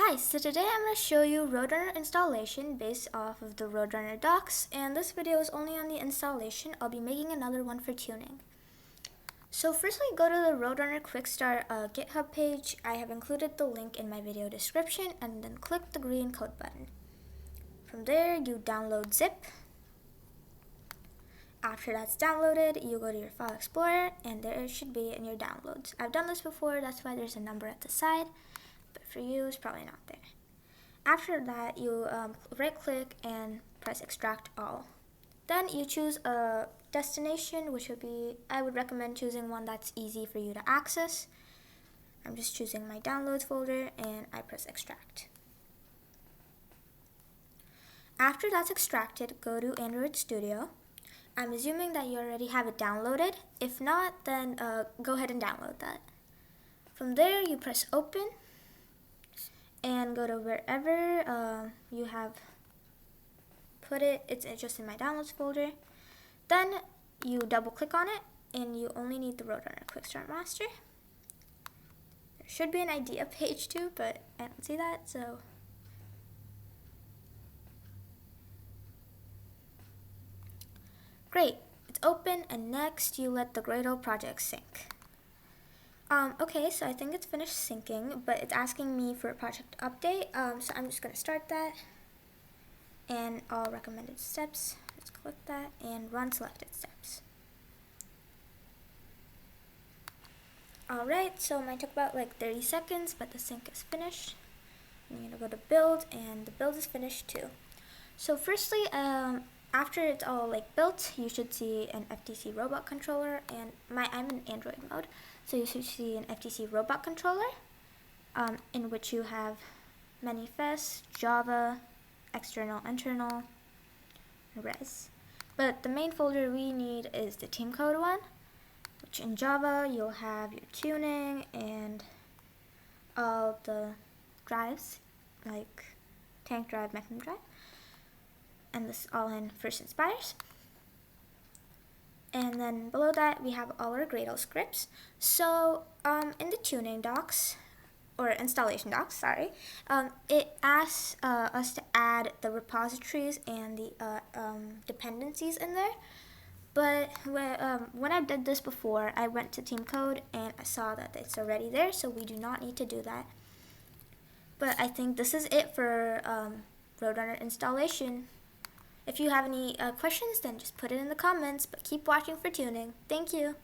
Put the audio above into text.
Hi, so today I'm going to show you Road Runner installation based off of the Road Runner docs, and this video is only on the installation. I'll be making another one for tuning. So firstly, go to the Road Runner Quick Start GitHub page. I have included the link in my video description, and then click the green code button. From there, you download zip. After that's downloaded, you go to your File Explorer, and there it should be in your downloads. I've done this before, that's why there's a number at the side, but for you, it's probably not there. After that, you right-click and press Extract All. Then you choose a destination, which would be, I would recommend choosing one that's easy for you to access. I'm just choosing my Downloads folder, and I press Extract. After that's extracted, go to Android Studio. I'm assuming that you already have it downloaded. If not, then go ahead and download that. From there, you press Open and go to wherever you have put it. It's just in my Downloads folder. Then you double click on it, and you only need the Road Runner Quick Start Master. There should be an idea page too, but I don't see that, so great, it's open, and next you let the Gradle project sync. Okay, so I think it's finished syncing, but it's asking me for a project update, so I'm just going to start that, and all recommended steps, let's click that, and run selected steps. Alright, so mine took about like 30 seconds, but the sync is finished. I'm going to go to build, and the build is finished too. So firstly, after it's all like built, you should see an FTC robot controller, and I'm in Android mode, so you should see an FTC robot controller, in which you have manifest, Java, external, internal, res. But the main folder we need is the team code one, which in Java you'll have your tuning and all the drives, like tank drive, mechanism drive. And this all in First Inspires. And then below that we have all our Gradle scripts. So in the tuning docs, or installation docs, sorry, it asks us to add the repositories and the dependencies in there. But when I did this before, I went to team code and I saw that it's already there, so we do not need to do that. But I think this is it for Road Runner installation. If you have any questions, then just put it in the comments, but keep watching for tuning. Thank you.